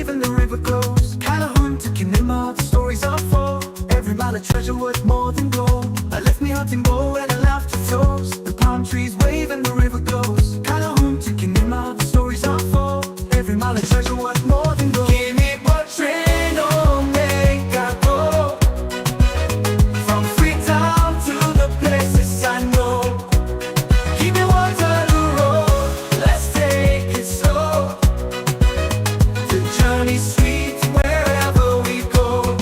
wave and the river goes. Calhoun to Kinema, the stories unfold. Every mile of treasure worth more than gold. I left me hunting bow and I laughed to toast. The palm trees wave and the river goes. Calhoun to Kinema, the stories unfold. Every mile of treasure worth more than gold. Give me what train on make I go. From Freetown to the places I know. Give me Waterloo Road, let's take it slow. The journey's sweet wherever we go.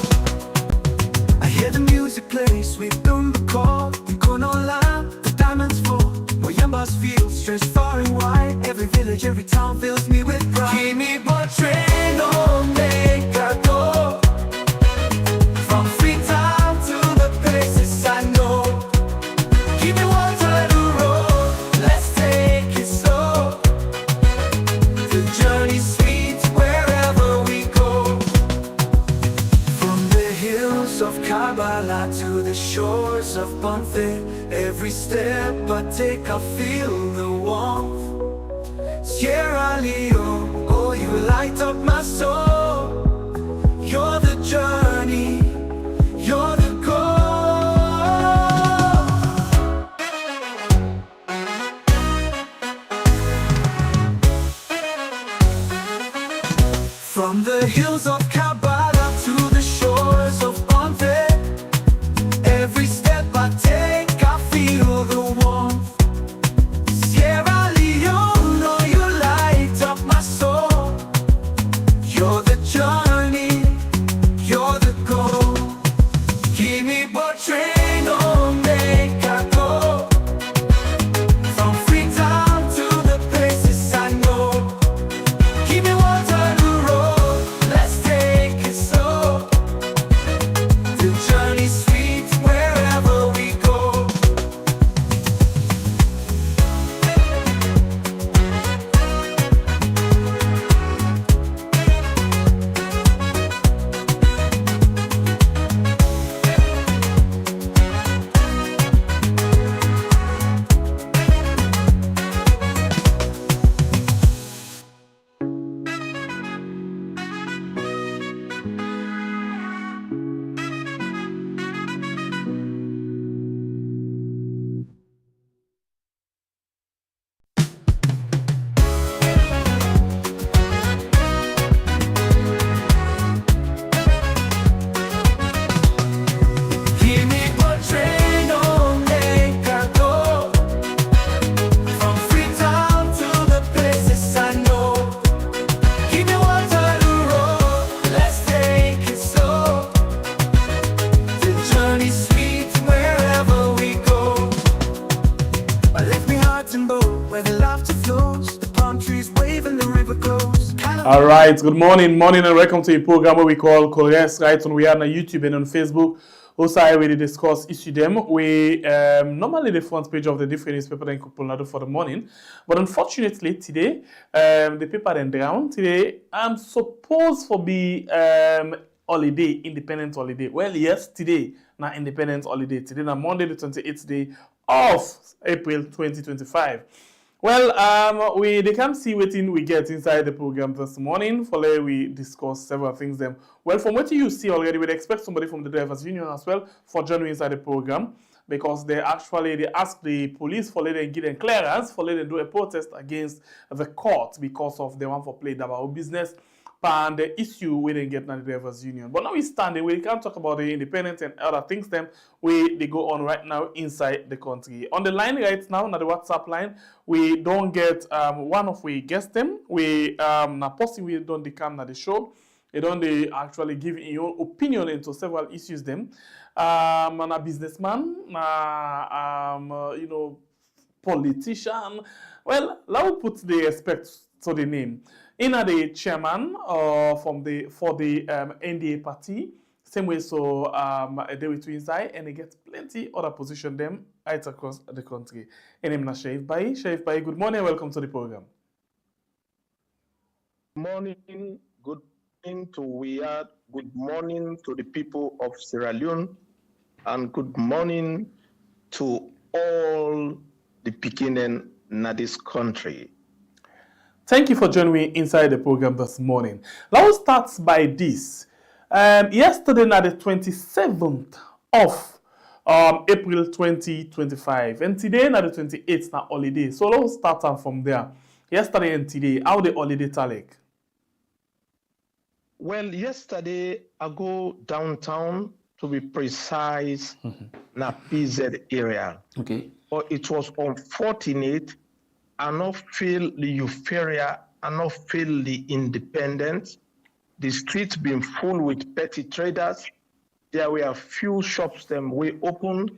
I hear the music play, sweet rumba call. We go no line, the diamonds fall. Moyamba's fields stretch far and wide. Every village, every town fills me with pride. Give me what train on make I go. From Freetown to the places I know. Give me Waterloo Road, let's take it slow. The journey's sweet wherever we go. From the hills of Kabbalah to the shores of Bonfim, every step I take I feel the warmth. Sierra Leone, oh you light up my soul. You're the journey, you're the goal. From the hills of Kabbalah to the shores of Bonfim, every step I take I feel the warmth. Sierra Leone, oh you light up my soul. You're the journey, you're the goal. Give me what train on make I go. From Freetown to the places I know. Give me Waterloo Road, let's take it slow. The journey's sweet wherever we go. Give me what train on make I go. From Freetown to the places I know. Give me Waterloo Road, let's take it slow. The journey's sweet wherever we go. I left me heart and bow where the laughter flows. The palm trees wave and the river goes. All right, good morning, and welcome to a program where we call Correct Right. And we are on YouTube and on Facebook. Also, I already discuss issue them. We normally the front page of the different newspaper in Kupulnado for the morning, but unfortunately today, the paper then drown. Today, I'm supposed to be holiday, independent holiday. Well, yes, today not independent holiday. Today, na Monday, the 28th day of April 2025. Well, they can see what we get inside the program this morning. For later, we discuss several things. Them well, from what you see already, we'd expect somebody from the drivers' union as well for joining inside the program because they ask the police for letting give them clearance for letting do a protest against the court because of the one for play about business and the issue we didn't get in the drivers' union. But now we standing, we can't talk about the independence and other things them they go on right now inside the country. On the line right now, on the WhatsApp line, we don't get one of we guests them. We now possibly we don't come at the show. They don't actually give your opinion into several issues them. I'm a businessman, politician. Well, let me put the respect to the name. In the chairman for the NDA party, same way so they with inside and they get plenty other position them right across the country. And I'm Sharif Bai. Sharif Bai, good morning, welcome to the program. Morning, good morning to Riyadh, good morning to the people of Sierra Leone, and good morning to all the Pekinese in this country. Thank you for joining me inside the program this morning. Let's start by this. Yesterday, na the 27th of April 2025, and today, na the 28th, na holiday. So let's start from there. Yesterday and today, how the holiday talek? Well, yesterday I go downtown, to be precise, na PZ area. Okay. But it was unfortunate. I not feel the euphoria, I not feel the independence. The streets been full with petty traders. There were a few shops them we opened.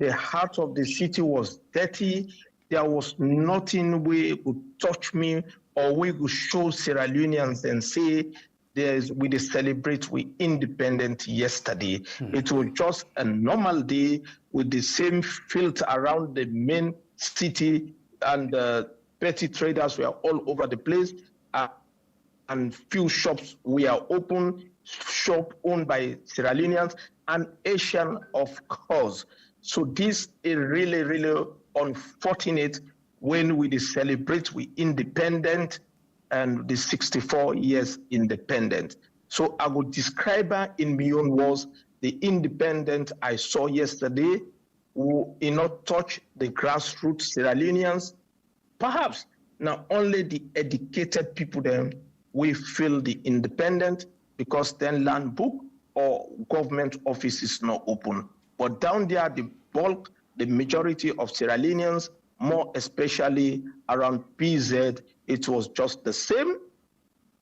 The heart of the city was dirty. There was nothing we could touch me or we could show Sierra Leoneans and say we celebrate we independent yesterday. It was just a normal day with the same filth around the main city, and petty traders were all over the place, and few shops were open, shop owned by Sierra Leoneans and Asian, of course. So this is really, really unfortunate when we celebrate we independent and the 64 years independent. So I would describe her in my own words, the independent I saw yesterday who not touch the grassroots Sierra Leoneans. Perhaps not only the educated people then we feel the independent because then land book or government office is not open. But down there, the bulk, the majority of Sierra Leoneans, more especially around PZ, it was just the same.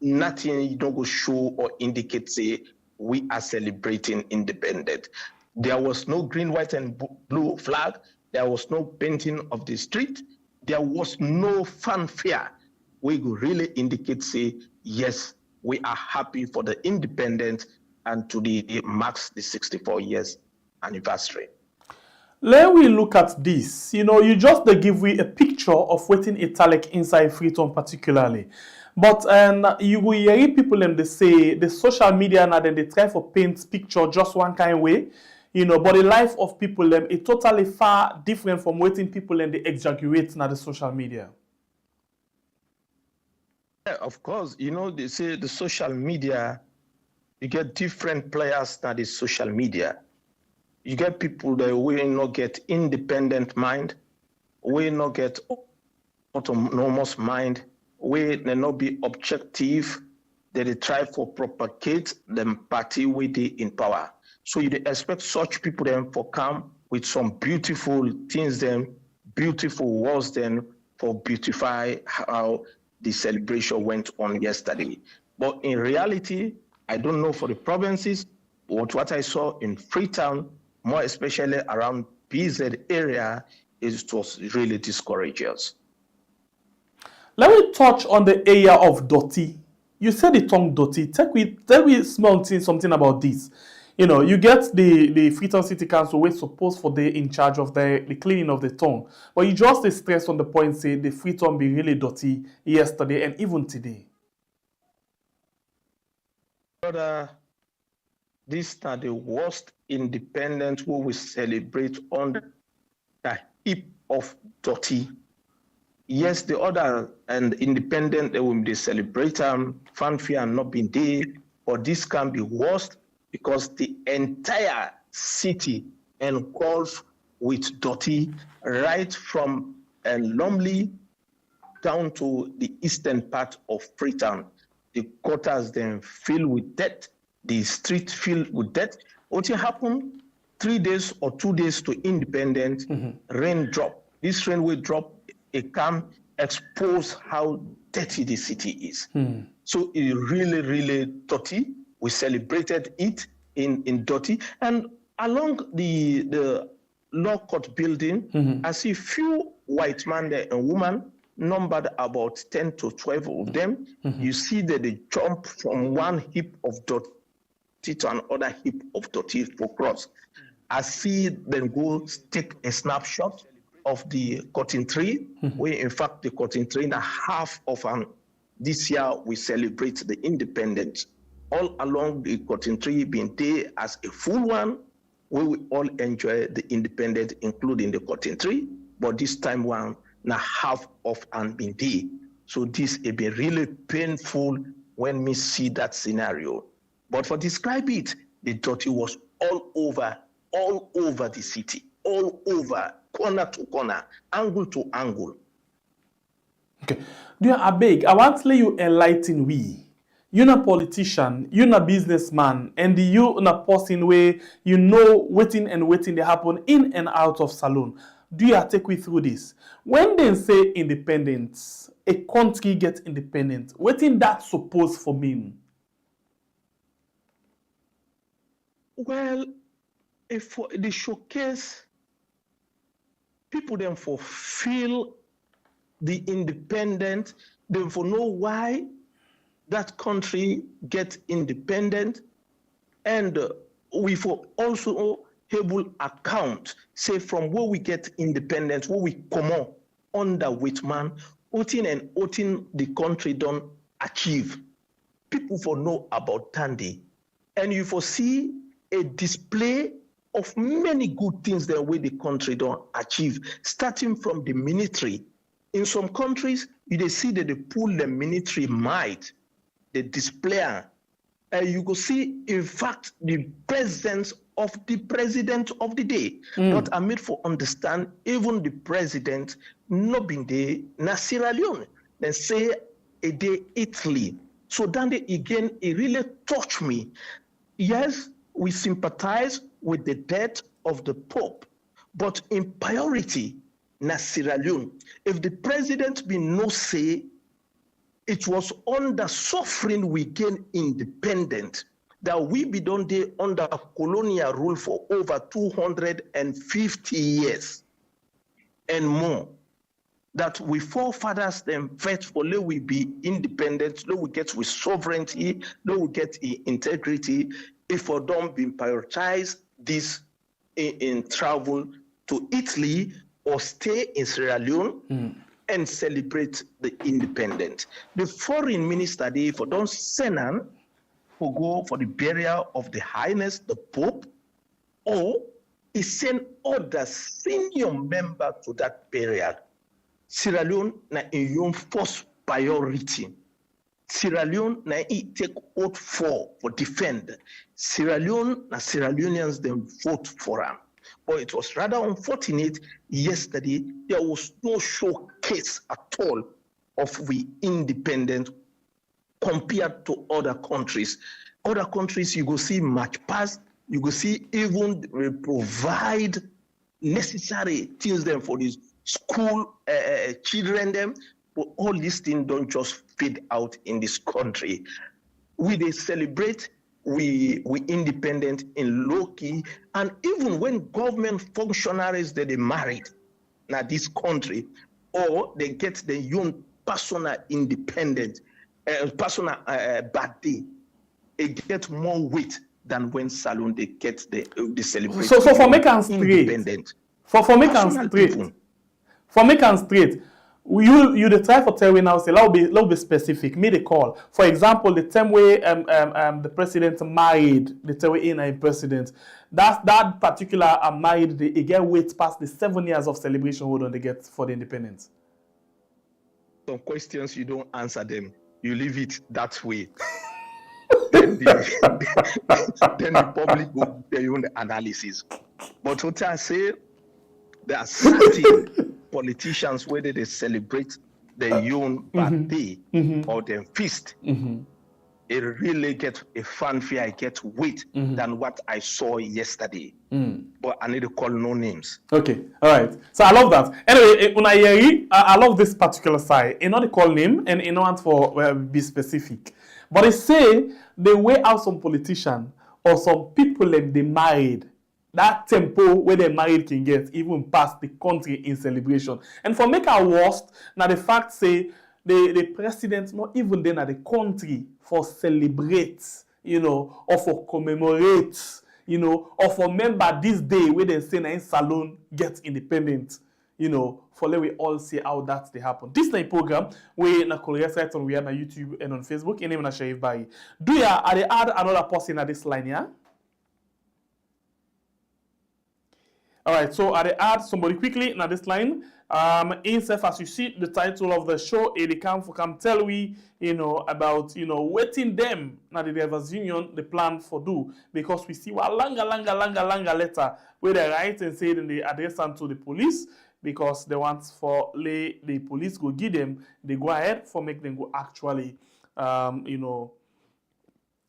Nothing you don't go show or indicate say we are celebrating independence. There was no green, white, and blue flag. There was no painting of the street. There was no fanfare. We could really indicate say, yes, we are happy for the independence and it marks the 64 years anniversary. Let we look at this. You just give we a picture of waiting a talek inside Freetown particularly. But you will hear people they say the social media now then they try for paint picture just one kind of way. But the life of people them is totally far different from waiting people and they exaggerate now the social media. Yeah, of course, they say the social media, you get different players now the social media. You get people that will not get independent mind, will not get autonomous mind, will not be objective, they try for propagate them party with the in power. So you expect such people then for come with some beautiful things then, beautiful words then for beautify how the celebration went on yesterday. But in reality, I don't know for the provinces, but what I saw in Freetown, more especially around PZ area, it was really discouraging. Let me touch on the area of Doti. You said the tongue Doti. Tell me small thing, something about this. You get the Freetown City Council, which supposed for they in charge of the cleaning of the tongue. But you just stress on the point, say the Freetown be really dirty yesterday and even today. Brother, this is the worst independence we will celebrate on the heap of dirty. Yes, the other and independent they will celebrate fanfare and not being there, but this can be worse because the entire city engulfed with dirty, right from Lumley down to the eastern part of Freetown. The gutters then filled with dirt, the street filled with dirt. What happened? 3 days or 2 days to independence, rain drop. This rain will drop, it can expose how dirty the city is. So it really, really dirty. We celebrated it in dirty. And along the law court building, I see few white men and women, numbered about 10 to 12 of them. You see that they jump from one heap of dirty to another heap of dirty for cross. I see them go take a snapshot of the cotton tree, where in fact the cotton tree in a half of this year we celebrate the independence. All along the cotton tree being there as a full one, where we all enjoy the independence, including the cotton tree, but this time one, now half of and being there. So this will be really painful when we see that scenario. But for describe it, the dirty was all over the city, all over, corner to corner, angle to angle. Okay. Do you abeg? I want to let you enlighten we. You're a politician, you're a businessman, and you're a person where you know waiting they happen in and out of saloon. Do you take me through this? When they say independence, a country gets independent, waiting that supposed for mean? Well, if for the showcase, people then fulfill the independent, then for know why that country get independent, and we for also able account, say from where we get independence, where we come on under Whitman, outing the country don't achieve. People for know about Tandy, and you foresee a display of many good things that way the country don't achieve, starting from the military. In some countries, you see that they pull the military might, the display. You go see, in fact, the presence of the president of the day. But I made for understand, even the president not being there, na Sierra Leone, then say a day Italy. So then again, it really touched me. Yes, we sympathize with the death of the Pope, but in priority, na Sierra Leone. If the president be no say, it was under suffering we gain independent, that we be done there under colonial rule for over 250 years and more. That we forefathers them fight for, let we be independent, let we get with sovereignty, let we get integrity. If we don't be prioritize this in travel to Italy or stay in Sierra Leone and celebrate the independence. The foreign minister there for don't send on to go for the burial of the Highness, the Pope, or he send other senior member to that burial. Sierra Leone na in your first priority. Sierra Leone na it take vote for defend. Sierra Leone na Sierra Leoneans then vote for him. But it was rather unfortunate yesterday there was no showcase at all of we independent compared to other countries. Other countries you go see much past, you go see even provide necessary things them for these school children them, but all these things don't just fade out in this country. They celebrate we independent in low key, and even when government functionaries that they married now this country, or they get the young personal independent, personal birthday, it get more weight than when salon they get the celebration. So for make and straight, for make and straight, you the try for tell we now say let's be specific. Me the call. For example, the time where the president married the tell we in a president, that particular married they get weight past the 7 years of celebration hold on they get for the independence. Some questions you don't answer them, you leave it that way. then the public will do their own analysis. But what I say, there are certain politicians, whether they celebrate their own birthday or their feast, it really get a fanfare, get weight than what I saw yesterday. But I need to call no names. Okay, all right. So I love that. Anyway, Unayeri, I love this particular side. You know the call name and you know want for be specific. But they say the way out some politician or some people that they married, that tempo where they married can get even past the country in celebration. And for make our worst, now the fact say the president not even then at the country for celebrate, you know, or for commemorate, you know, or for remember this day where they say na in salon get independent, you know, for let we all see how that they happen. This is a program where na Korea site on we are on YouTube and on Facebook. And name na Sharif Bayi. Do ya are they add another person at this line here? All right, so I add somebody quickly now this line. Insef, as you see the title of the show, it come tell we, about, waiting them now the drivers union the plan for do, because we see what longer letter where they write and say then they address them to the police, because they want for the police go give them, they go ahead for make them go actually,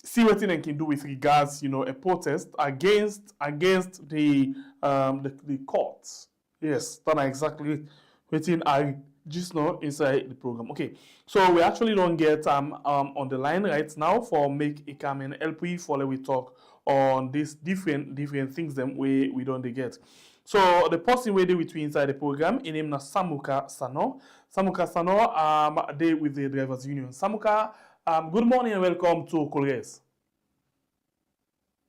see what they can do with regards, a protest against the courts. Yes, that's exactly what I just know inside the program. Okay, so we actually don't get on the line right now for make a come and help we follow we talk on these different things them we don't get. So the person we do with we inside the program, in name na Samuka Sano. Samuka Sano, they with the drivers union. Samuka, good morning and welcome to Colres.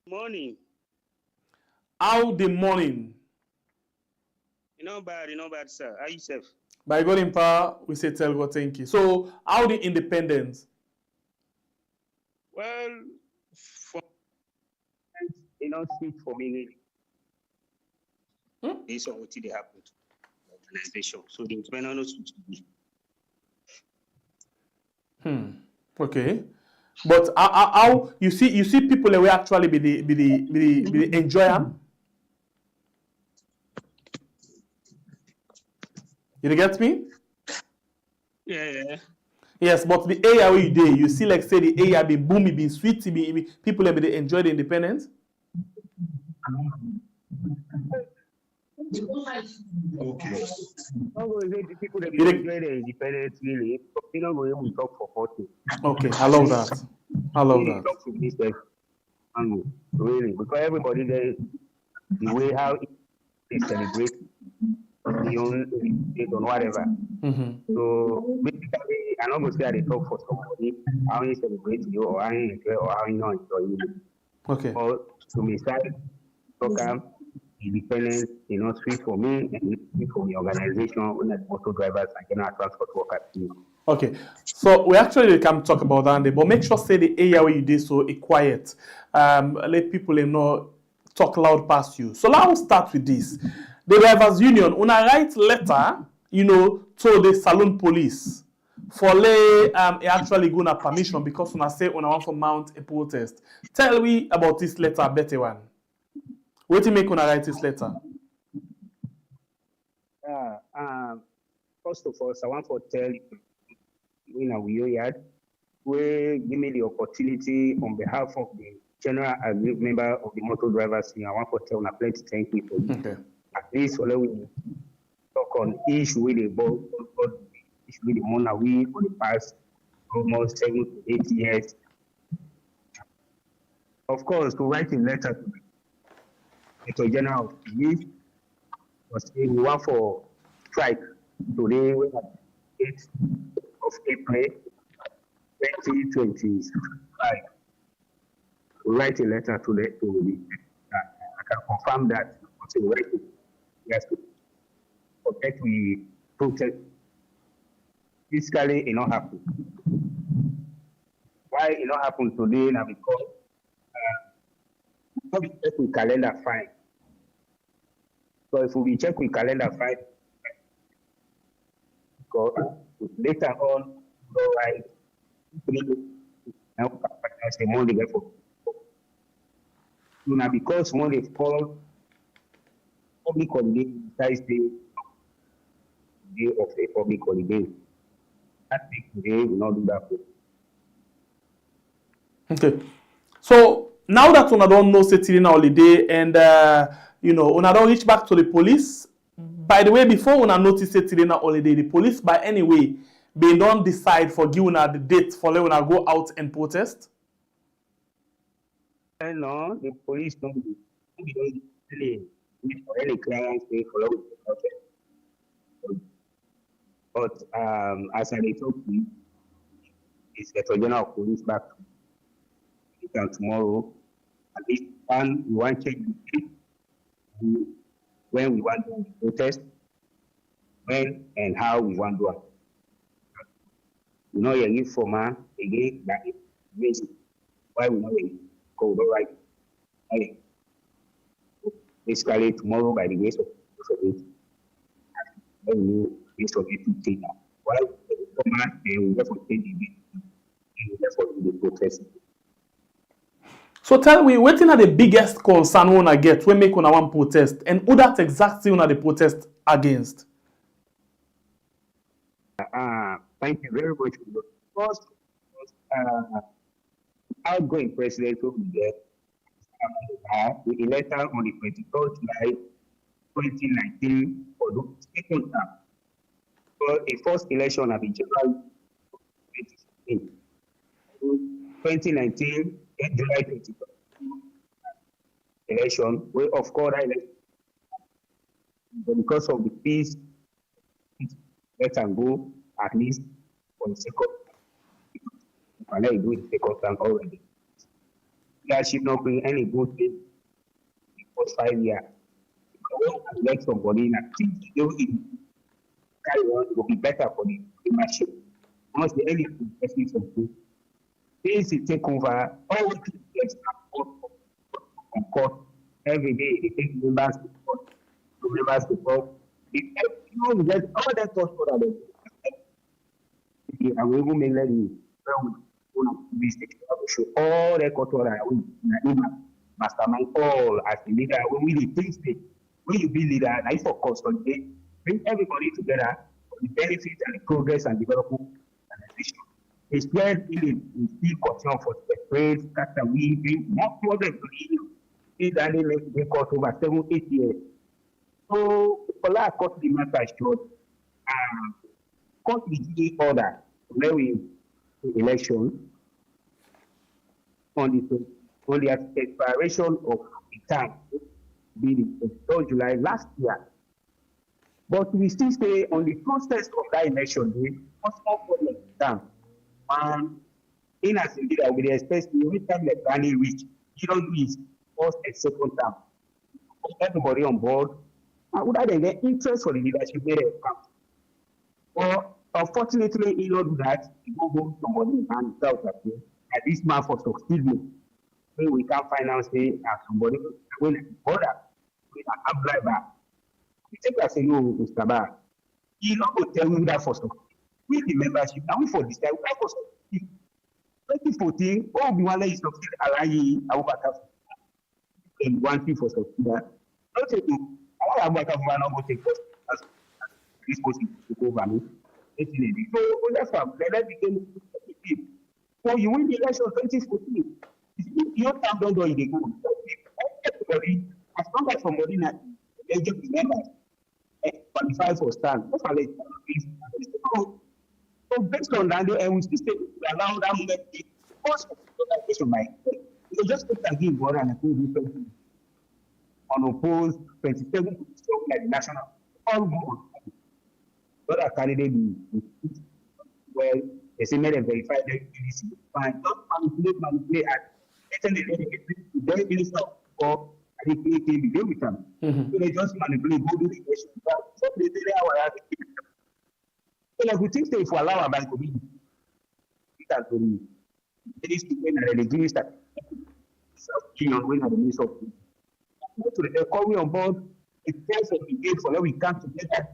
Morning. How the morning? You know bad, sir. How you self? By God in power, we say tell God thank you. So how the independence? Well, speak for me. This is what did happen to the organization. So the internal not supposed to be. Okay. But how you see people that will actually be the enjoyer? You get me? Yeah. Yes, but the area where you do, you see like say the area be booming, be sweet, be people that be enjoy the independence. Okay. The people that enjoy the independence really, you know, we will talk for 40. Okay, I love that. Talk to this really, because everybody there, the way how they celebrate on whatever. So basically, I'm not going to say they talk for somebody how you celebrate you or how you enjoy or how you not enjoy you. Okay. Or to me, side program, independence, sweet for me and sweet for the organization, like auto drivers and general transport workers. Okay, so we actually can talk about that, but make sure say the area where you did so quiet. Let people know talk loud past you. So now we'll start with this. The drivers union, when I write letter, to the saloon police for actually gonna permission because when I say when I want to mount a protest. Tell me about this letter, better one. What do you make when I write this letter? First of all, I want to tell you, we give me the opportunity on behalf of the general member of the motor drivers union. I want to tell you, plenty thank you for you. Okay. At least we talk on issue with the board, issue with the money we for the past almost 7 to 8 years. Of course, to write a letter to the general of police was we want for strike today. We have 8th of April 2025. We write a letter to the I can confirm that. Yes, protect we protest. Physically, it not happen. Why it not happen today? Now because we check with calendar fine. So if we check with calendar fine, because later on, go right. Now say Monday therefore. So now because Monday fall public holiday besides day of a public holiday. That week today will not do that. Okay. So now that una don't know setting holiday and una don't reach back to the police. By the way, before una notice setting holiday, the police by any way they don't decide for giving the date for let una go out and protest. No, the police don't really for any clients they follow the protest. But as I told you, it's the general police back tomorrow. At least we want to check when we want to protest, when and how we want to do it. You give for man again that is why we know it code right. basically tomorrow by the grace of it, will based on it to take now. While they will therefore take the protest. So tell me, what are the biggest concern when I get when make una one protest, and who that exactly una the protest against? Thank you very much. First, outgoing president who we get, we elected on the 23rd July 2019 for the second term. So the first election of the January 2019, July 23rd election, we of course election. But because of the peace, let and go at least for the second. And let it do it the second time already. Leadership not bring any good thing in the first 5 years. Because when I elect somebody in a thing they will carry on, it will be better for the leadership. Once the early person something, things will take over, all the things on court every day, they take members to court, to members to court. You know, get all that cost for them. And we will make let you show all the cultural mastermind all as the leader. When we think when you be leader, and I for consolidate, bring everybody together for the benefit and the progress and development and the vision. It's where we still continue for the trade, we bring more problem to you. It's only they cost over 7-8 years. So for that court the matter short, court the order where we election on the expiration of the term, be the 3rd July last year. But we still stay on the process of that election, the possible problem term. And in as a leader, we expect every time the planning reach, you don't do it first and second term. Everybody on board, and would they get interest for the leadership where they come? Or unfortunately, he don't do that. He go home somebody and tell that this man for succeeding. So we can finance say somebody when border we can apply back. We take that say no, Mr. Bar. He not go tell me that for succeed. We the membership and we for this time we for succeed. 2014, all we want to succeed Alayi Abubakar. And one thing for succeed that. Not take to Abubakar not go take first as this person to go over me. So that's why let became so you win the election 2014. Your time don't go in the good. Everybody, as long as somebody not they just remember qualify for stand. That's why so based on that, and we still allow that moment the first organization might you just put and give one and approve unopposed 27 like the national all good. But a candidate well, they say may verify the UDC. Fine, don't manipulate at the minister or the PAK deal with them. So they just manipulate, go do the question. So they say our so like we think if we allow our bank to be it has been ministry when the minister when the minister of go to the call me on board, it tells us the gate for where we come together,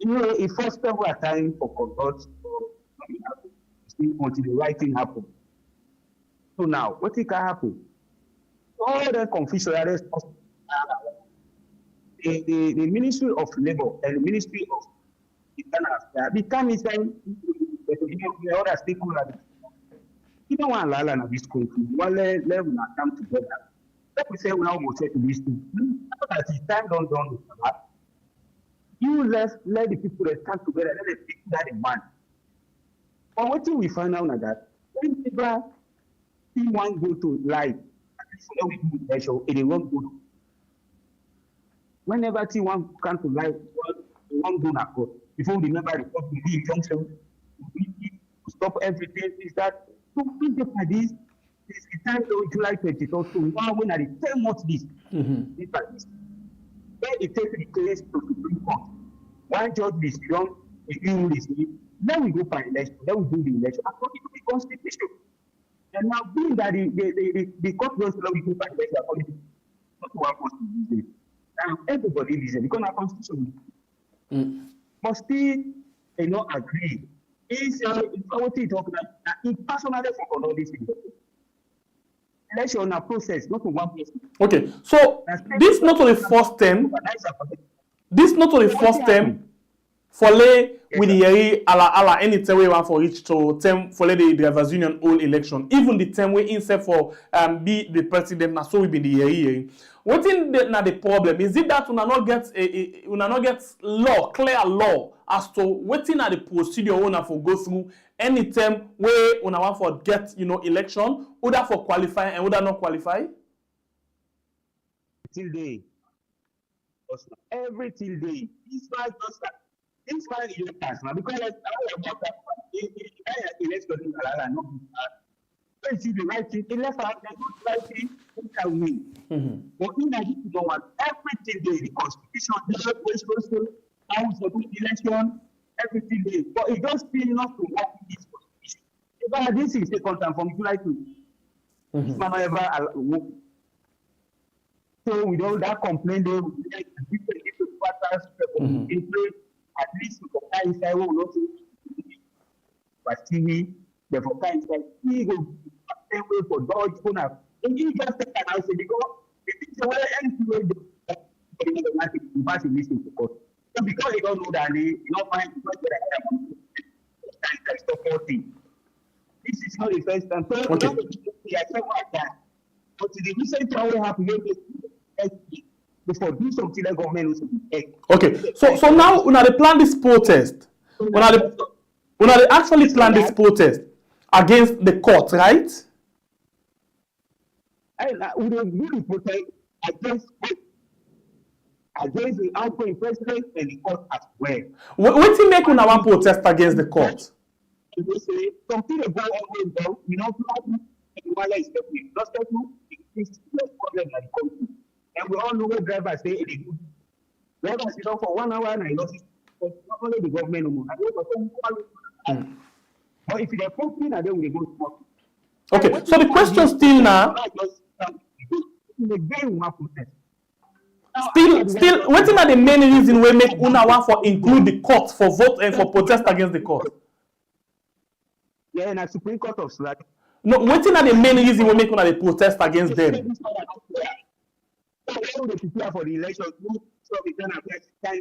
it first several time for consult until the right thing happen. So now, what can happen? All the confusion the Ministry of Labour and the Ministry of Internal Affairs become inside the other stakeholders. You don't want to allow this country. One level come together. Let me say we now go to this thing. As the time don't you let the people that come together, let them take that in mind. But what we find out that when people see one go to live, when we do election, it won't go. Whenever T1 come to live, it won't go na court. Before we remember the court, we injunction, we stop everything. Is that so? Think like this. It's the time of July 23rd. So now when are the 10 months this? Then it takes the case to Supreme Court. One judge is young, then we go for election, then we do the election according to the Constitution. And now being that the court goes to we go for election according to one person listen. And everybody listen because our constitution must still agree. It's what he talking about. He personally for all this thing. Election a process, not for one person. Okay, so this not the first term. This not the first term. For lay with the yeri ala any term we want for each to term for lay the drivers union all election. Even the term we insert for be the president na so we be the yeri. What in na the problem is it that we not get law clear law as to what in the procedure we for go through any term where we want for get election either for qualify and either not qualify. Till day, every till day. It's why you pass now because I about that. Election no. When you the right thing, unless I the right thing, you can win. But in addition to what everything day, the constitution, the constitution, how to do election, everything day. But it does still not to work with this constitution. Because this is a content from July 2. It's not ever work. So with all that complaint, they would like different quarters in place. At least we can inside we will not but TV, the for inside we go way for Dodge Puna. And you just take an answer because if it's a way anyway the pass in this to court. So because they don't know that they not find this is not the first time. So but the recent time we have to before do something like government. Okay, so now when they plan this protest, when they actually plan this protest against the court, right? We don't do the protest against the outgoing president and the court as well. What do you make when I want protest against the court? They say something that go always down, not is it's the problem that comes. And we all know what drivers say it is good. Drivers sit down for 1 hour and I lost it. But not only the government, but if they're posting, then we go to. Okay, so the question still now. Still, what are the main reason we make una want for include the court for vote and for protest against the court? Yeah, and a Supreme Court of Slack. No, what are the main reason we make una the protest against them? They prepare for the election, so we can apply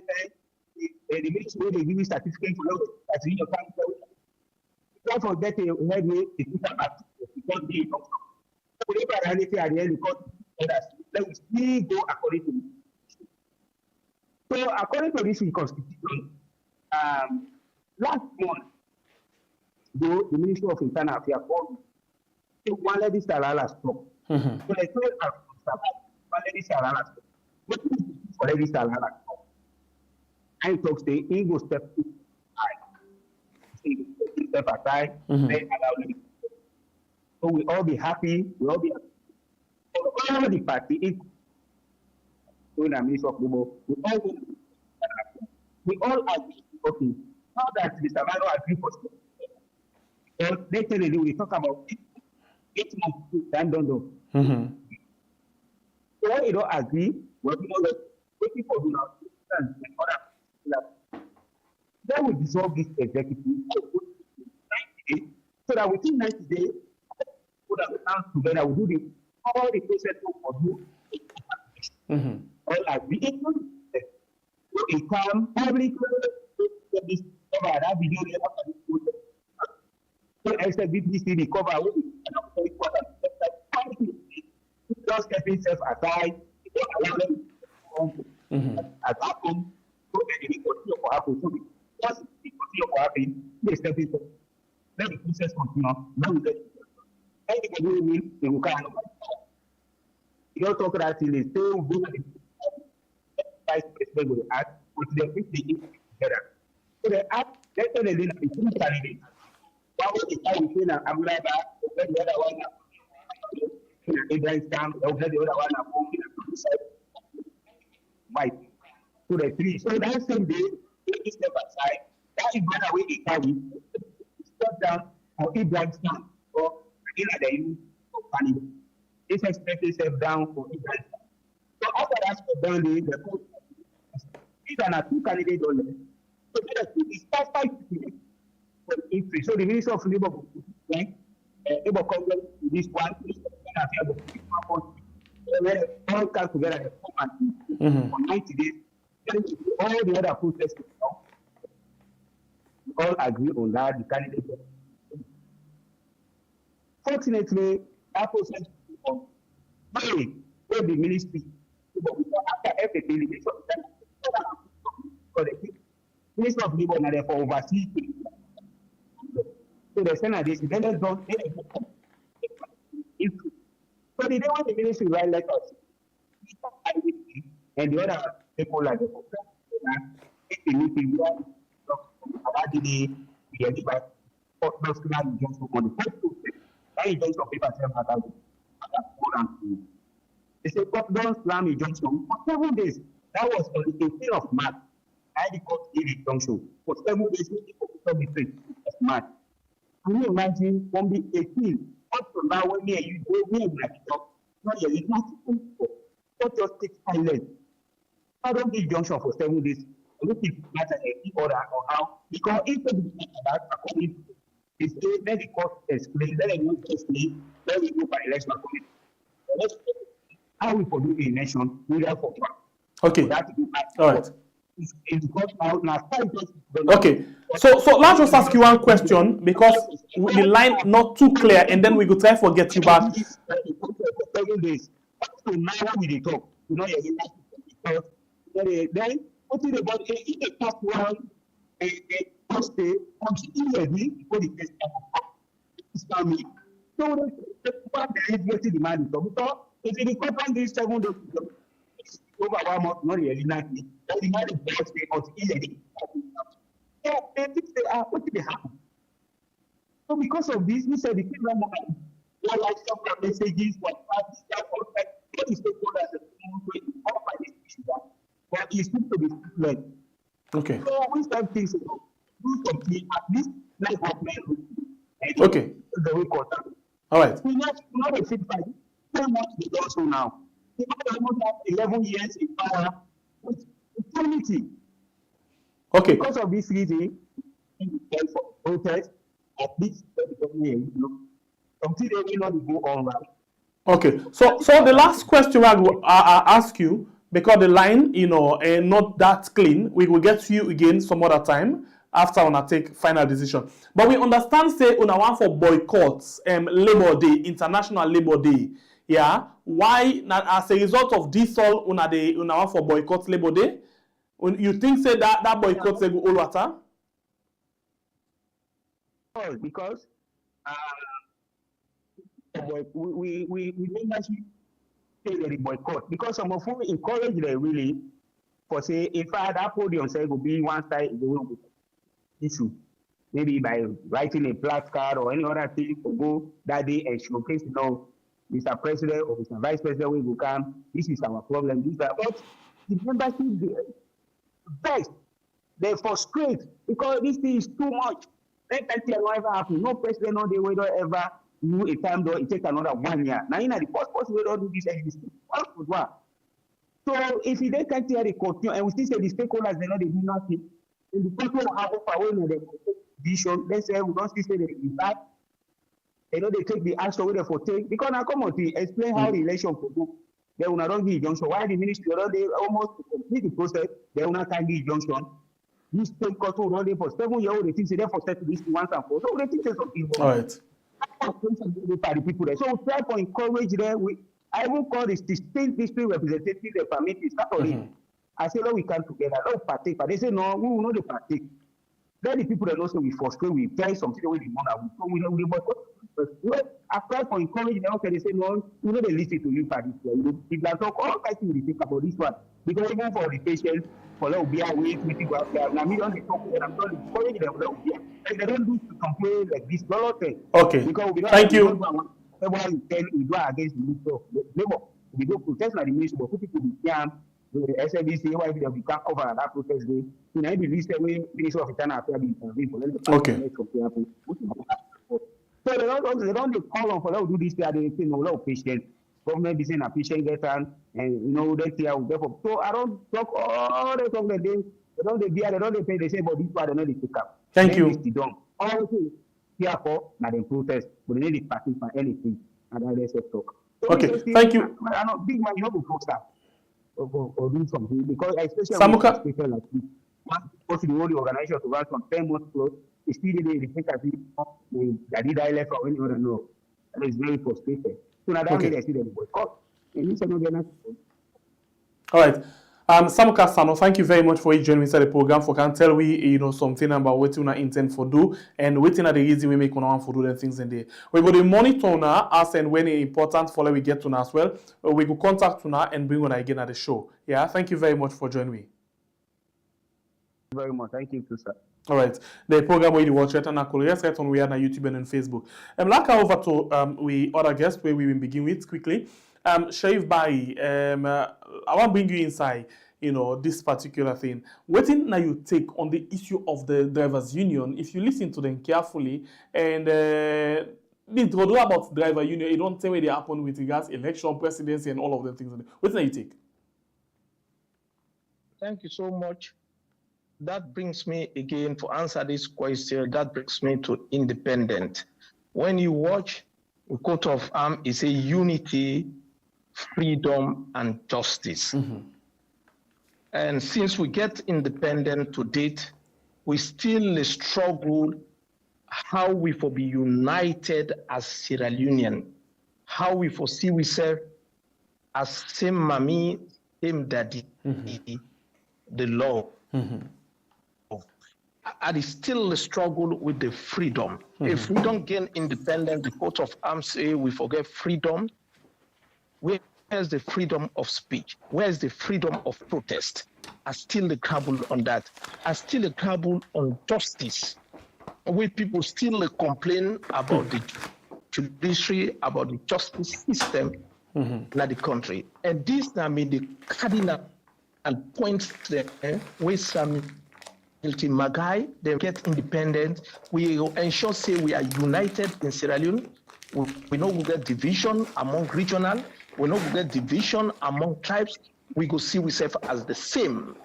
they make sure they give you certificate for that's in your country. Don't forget to head me the put back because they don't. So they are anything at the end because let us still go according to it. So according to this constitution, last month, the Ministry of Internal Affairs called to let this Salala stop. So they told us I talk say he go step aside, then allow them. So we all be happy, we all be happy. All the party is doing a ministry of labor. We all agree. Okay, now that Mr. Mano agree for so they tell you we talk about 8 months time don't know. So when you don't agree, well, waiting for you now, then we dissolve this executive 90 days, so that within 90 days, so that we come together, we do all the process for you. All agree. So it comes public, this cover that video after this process. So I said, BBC the cover, just keep himself aside, don't allow them at happen, so that it will continue to happen. So once it continue to happen, they step in. Let the process continue. Now we get anybody who will, they will come. You don't talk that till they still do the vice president will act, but they put the issue together. So they act, they tell the leader, it's two candidates. One was the time we say, I'm like that, the other one. Stamp, the other one white. So the three. So that same day, they step aside. That is by the way they carry. Step down or Ibrahim stamp or in the use of money. This expect step down for Ibrahim. So last down the post. These are two candidates on there. So it's 5 increase. So the Minister of Labour Labour Congress this one, all come together for 90 days. All the other processes all agree on that. The candidate. Fortunately, that process where the ministry after every delegation, the Minister of Labour now therefore overseas. So the Senate is then don't. So the day when the ministry write letters, and the other people like the meeting about the national injunction on the first process. That injunction paper they say don't slam injunction for 7 days. That was on the 18th of March. I had the court gave injunction for 7 days. Of March. Can you imagine from the 18th up to now when you not yet, it's not just take silence. I don't give injunction for 7 days. Look if that's any order or how, because if the that according to it's then the court explain, then the explain, then we go by election committee. How we produce the election, we have for okay. All right. It's got out now. Okay. So let's just ask you one question because the line not too clear, and then we could try to get you back. 7 days. So now we talk. You know, then what is about in the first one? A first day immediately before the test is coming. So what there is what the demand is. Because if you incorporate these 7 days, over 1 month, not really likely. The demand is just because immediately. So they think they are what did they happen? So because of this, we said the thing that like some messages, what is the by this issue but it seems to be like okay. So we start things do something at least like what men okay. The way contact. All right. We not a fit fight. So much they also now. They almost have 11 years in power with impunity. Okay. Because of this reason, for protest, at least until they will not go on right. Okay. So the last question I ask you, because the line, not that clean, we will get to you again some other time after I take final decision. But we understand, say, una want for boycotts, Labor Day, International Labor Day. Yeah. Why? As a result of this, all una want for boycott Labor Day. You think say that boycott say go all water? Because we actually say the boycott because some of whom encourage them really for say in fact that podium say will be one side the issue maybe by writing a placard or any other thing to go that day and showcase Mr. President or Mr. Vice President we will come. This is our problem. These are but the membership best they frustrate because this thing is too much. Let that ever happen. No president no day we don't ever do a time though it takes another 1 year. Now the first person we don't do this and this one. So if they can't hear the continue and we still say the stakeholders they know they do nothing, and the people have power when they decision, they say we don't still say the impact. They know they take the action where they for take because now come on to explain how the election could go. They will not give injunction. Why the ministry they almost complete the process, they will not give injunction. This state court will run for 7 years, they think they for settle this once and for so they think there's something wrong. All right. The people there. So we try to encourage them. I will call this distinct district representatives and permit this. I say, no, we come together, let's partake. But they say, no, we will not partake. Then the people that also we frustrate, we try something with the money. We after for encouraging them, they say, no, we know they listen to you for this. If they talk, all kinds of think about this one. Because even for the patients, for them to be away, we go out there. Now, me don't talk to them, I'm not encouraging them. They don't do to complain like this. Okay. Because we don't thank you. Everyone tell we go against the minister of labor. We go protest like the minister, but people will be the SABC, why we can't cover that protest day. You know, the least way Minister of Internal Affairs be intervened. Okay. So they don't call on for them to do this. They say no, no patient. government be saying a patient get on, and you know that here will get for. So I don't talk all the talk that they don't they bear, they don't they pay, they say, but this part they know they pick up. Thank Then you. this is done. All things here for now they protest, but they need to participate anything, and then they say talk. So Okay, thank you. I know big man, you know, go post that or do something because especially Samuka. people like this, one go to the whole organization to run from 10 months close, it's still they think as if they did I left or any other no. That is very frustrating. So now that Okay. they see them boycott. And it's not gonna. All right. Samuka Sano, thank you very much for joining me inside the program. For can tell we something about what you intend for do and waiting at the reason we make on for do the things in there. We go the monitor now as and when it's important for we get to now as well. We go contact now and bring on again at the show. Yeah, thank you very much for joining me. Very much. Thank you too, sir. All right. The program where you watch it and right on we are on YouTube and on Facebook. Like over to we other guests where we will begin with quickly. Sharif Bai, I want to bring you inside, this particular thing. What now you take on the issue of the drivers' union? If you listen to them carefully and the introduction about driver union, you don't tell where they happen with regards election, presidency, and all of the things. What now you take? Thank you so much. That brings me again to answer this question. That brings me to independent. When you watch a coat of arms, it's a unity, freedom, and justice. Mm-hmm. And since we get independent to date, we still struggle how we for be united as Sierra Leonean, how we foresee ourselves as same mommy, same daddy, mm-hmm. the law. Mm-hmm. And still struggle with the freedom. Mm-hmm. If we don't gain independence, the coat of arms say we forget freedom. Where's the freedom of speech? Where's the freedom of protest? I still trouble on that. I still trouble on justice. Where people still complain about the judiciary, about the justice system in the country. And this, I mean, the cardinal and points there where some Magai, they get independent. We ensure, say, we are united in Sierra Leone. We know we get division among regional. We know we get division among tribes. We go see ourselves as the same.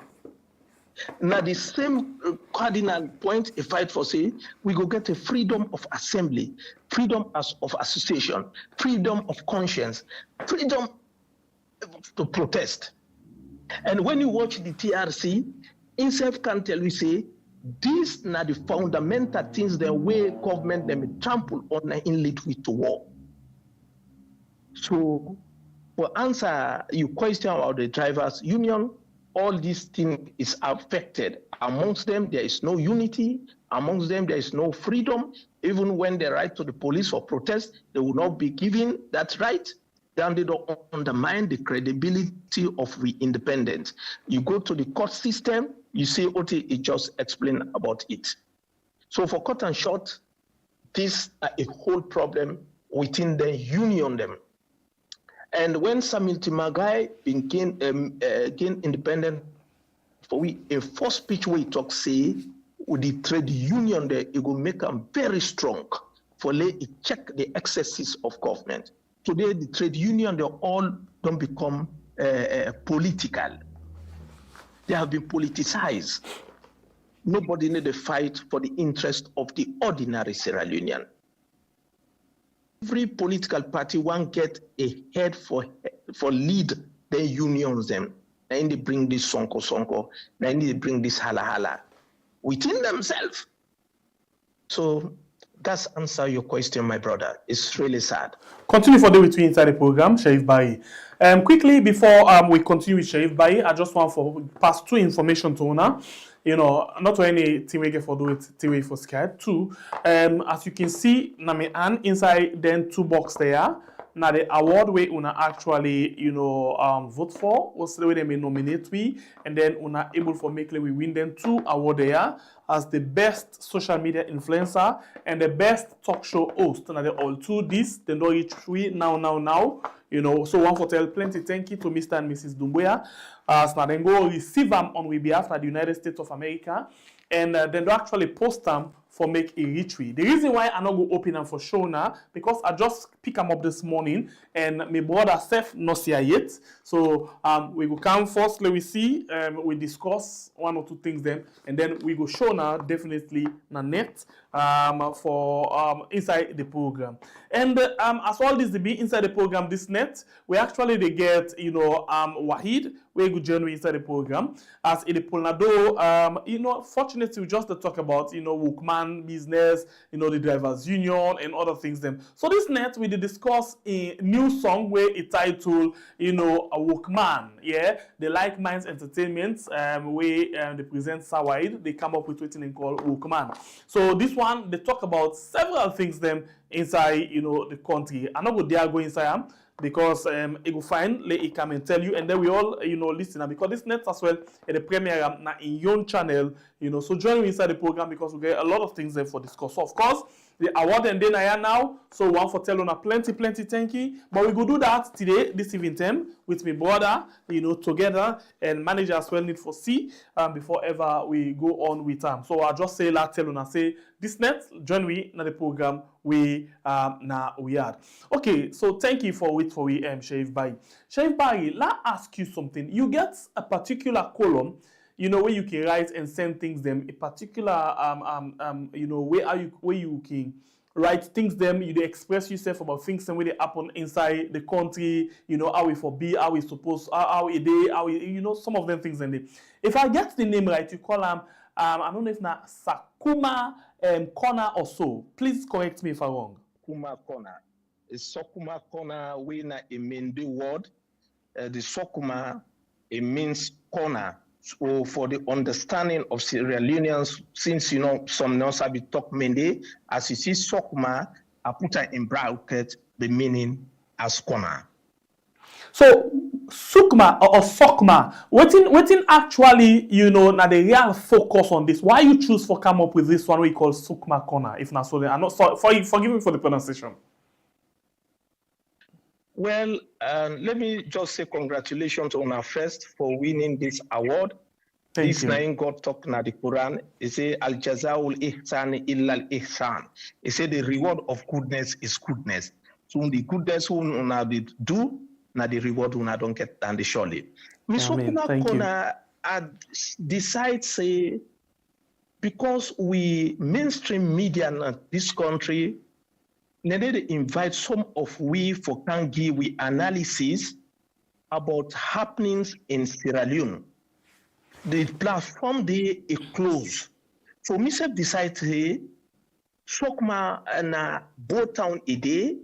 Now, the same cardinal point, a fight for, say, we go get a freedom of assembly, freedom of association, freedom of conscience, freedom to protest. And when you watch the TRC, INSEF can tell you, say, these are the fundamental things the way government them trample on in lead with to war. So, for answer your question about the drivers' union, all these things is affected. Amongst them, there is no unity. Amongst them, there is no freedom. Even when they write to the police for protest, they will not be given that right. Then they don't undermine the credibility of the independence. You go to the court system, you say, okay, it just explained about it. So for cut and short, this is a whole problem within the union them. And when Samuel Timagai became independent, for we a first speech we talk say with the trade union there, it will make them very strong for it check the excesses of government. Today the trade union they all don't become political. They have been politicized. Nobody need to fight for the interest of the ordinary Sierra Leonean. Every political party want get a head for lead their unions them. Then they bring this sonko, then they bring this hala within themselves. So that's answer your question, my brother. It's really sad. Continue for the between inside the program, Sharif Bai. Quickly before we continue with Sharif Bai, I just want to pass two information to Una. Not any team we get for do it TV for Skype. Two, as you can see, na me and inside then two box there. Now the award way Una actually vote for, was the way they may nominate we, and then Una able for make we win them two award there as the best social media influencer and the best talk show host. Now they all two this, then do each three now. So one for tell plenty thank you to Mr. and Mrs. Dumbuya. So now then go receive them on behalf of the United States of America, and then they actually post them for make a retweet. The reason why I not go open them for show now, because I just pick them up this morning and my brother Seth not see yet. So we go come first, let we see, we discuss one or two things then, and then we go show now definitely na net for inside the program. And as all this be inside the program this net, we actually they get Wahid, we go join inside the program as in the Polnado, fortunately we just to talk about workman business, the drivers union and other things them. So this net we did discuss a new song where it titled a workman, yeah, the Like Minds Entertainment where they present Sawide, they come up with what they call workman. So this one they talk about several things them inside the country. I'm not go there go inside them because it will find let it come and tell you, and then we all listen because this net as well at the premiere na in your channel, so join me inside the program because we get a lot of things there for discuss. So of course the award and then I am now, so one for telling plenty thank you, but we go do that today this evening with my brother together, and manager as well need for see before ever we go on with them. So I just say la tell una say this net join we na the program we had. Okay, so thank you for wait for we Sheriff Barry. Sheriff Barry, let ask you something. You get a particular column where you can write and send things them a particular where you can write things them, you express yourself about things and where they happen inside the country, how we for be, how we supposed, how it day, how we, some of them things and they. If I get the name right, you call them I don't know if na Sakuma Corner or so. Please correct me if I'm wrong. Sakuma Corner. It's Sakuma Corner we na a mean the word. The Sakuma it means corner. So for the understanding of Sierra Leoneans, since some non-sabi talk Mende, as you see Sokma, I put it in bracket the meaning as corner. So Sukma or Sokma, waiting actually, now the real focus on this. Why you choose for come up with this one we call Sukma corner? If not so, I'm not sorry, forgive me for the pronunciation. Well, let me just say congratulations on our first for winning this award. Thank this you. nine God talk na the Quran. It say Al Jazaul Ihsan illa al Ihsan. It say the reward of goodness is goodness. So the goodness who una do, na the reward una don't get and the surely. Thank you. I decide say because we mainstream media in this country. They invite some of we for can give we analysis about happenings in Sierra Leone. The platform they is closed. So myself decide to Sokma na Bo Town a day,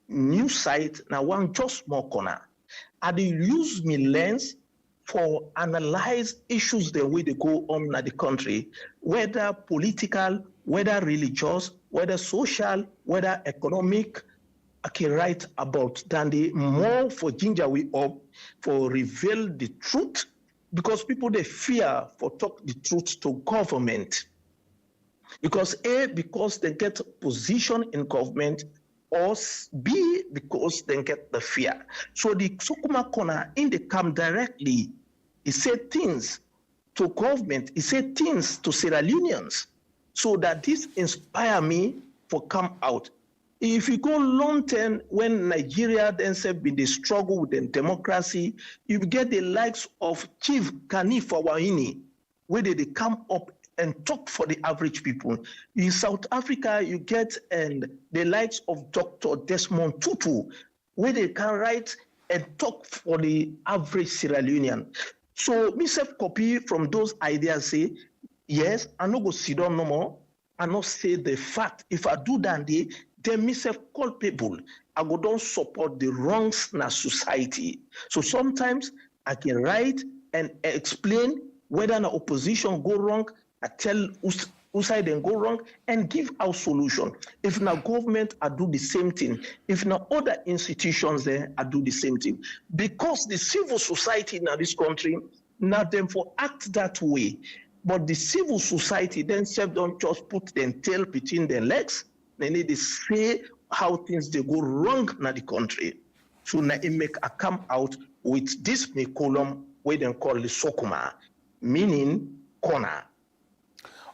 new site, na one just more corner. I dey use my lens for analyze issues the way they go on in the country, whether political, whether religious, whether social, whether economic. I can write about than the more for ginger we up for reveal the truth, because people they fear for talk the truth to government. Because because they get position in government, or B, because they get the fear. So the Sokuma Corner in the come directly, he said things to government, he said things to Sierra Leoneans, so that this inspire me for come out. If you go long term, when Nigeria then said been the struggle with the democracy, you get the likes of Chief Kani Fawaini, where they come up and talk for the average people. In South Africa, you get the likes of Dr. Desmond Tutu, where they can write and talk for the average Sierra Leonean. So myself copy from those ideas, say, yes, I no go sit down no more, I not say the fact. If I do that, then myself call people, I go don't support the wrongs in our society. So sometimes I can write and explain whether an opposition go wrong, I tell who side then go wrong and give our solution. If now government, I do the same thing. If now other institutions there, I do the same thing. Because the civil society in this country, now them for act that way. But the civil society themselves don't just put their tail between their legs. They need to say how things they go wrong in the country. So now it make a come out with this column where they call the Sokuma, meaning corner.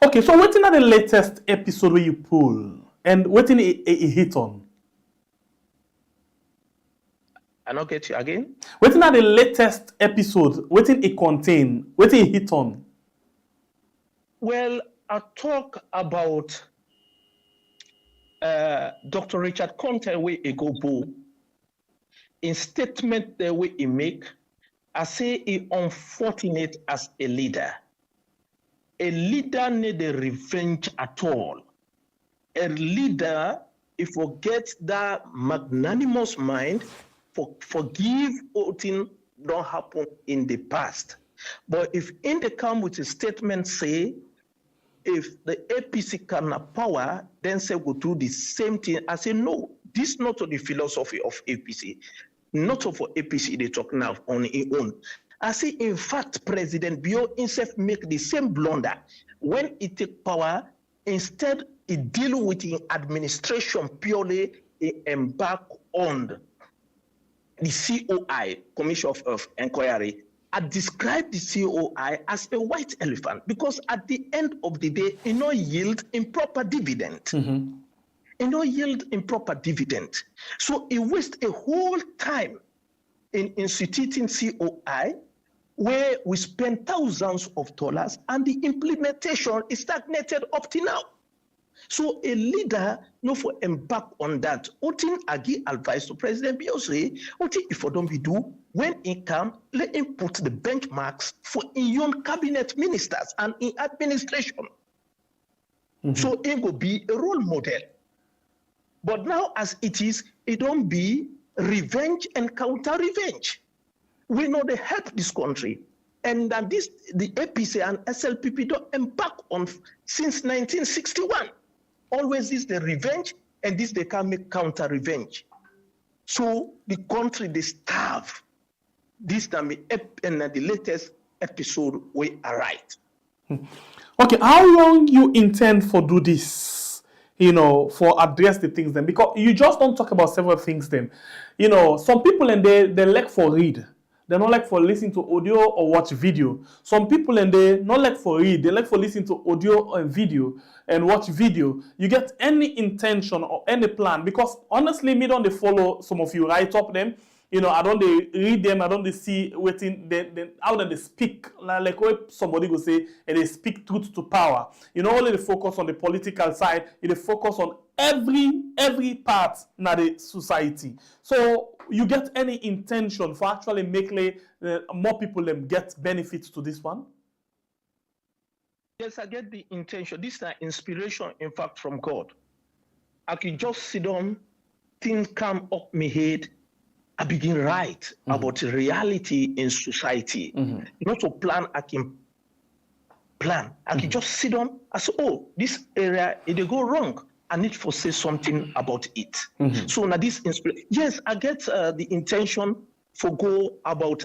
Okay, so what's the latest episode where you pull and what's a hit on? I not get you again. What's the latest episode? What's it contain? What's it hit on? Well, I talk about Dr. Richard Conte way a go bo. In statement the way he make, I say he unfortunate as a leader. A leader need a revenge at all. A leader, if forget that magnanimous mind, forgive what thing don't happen in the past. But if in the come with a statement say, if the APC can have power, then say go do the same thing. I say no, this is not the philosophy of APC. Not of APC they talk now on its own. I say in fact, President Bio himself make the same blunder when he take power. Instead, he deal with the administration purely. He embark on the COI, Commission of Inquiry. I describe the COI as a white elephant because at the end of the day, it no yield improper dividend. It no yield improper dividend. So it waste a whole time in instituting COI where we spend thousands of dollars and the implementation is stagnated up to now. So a leader no for embark on that. Otin agi advice to President Biosre, Otin if don't be do when he come, let him put the benchmarks for in young cabinet ministers and in administration. So it will be a role model. But now as it is, it don't be revenge and counter revenge. We know they help this country. And that this the APC and SLPP don't embark on since 1961. Always is the revenge, and this they can make counter revenge. So the country they starve. This time and the latest episode we are right. Okay, how long you intend for do this? For address the things then, because you just don't talk about several things then. Some people and they like for read. They don't like for listen to audio or watch video. Some people and they not like for read. They like for listen to audio and video and watch video. You get any intention or any plan? Because honestly, me don't they follow some of you write up them. I don't they read them. I don't they see waiting. How do they speak? Like what somebody go say, and they speak truth to power. Only they focus on the political side. They focus on every part na the society. So you get any intention for actually making more people get benefits to this one? Yes, I get the intention. This is an inspiration, in fact, from God. I can just sit down, things come up my head. I begin write about reality in society. Not to plan, I can plan. I can just sit down. I say, oh, this area, it go wrong. I need to say something about it. So now this inspiration. Yes, I get the intention for go about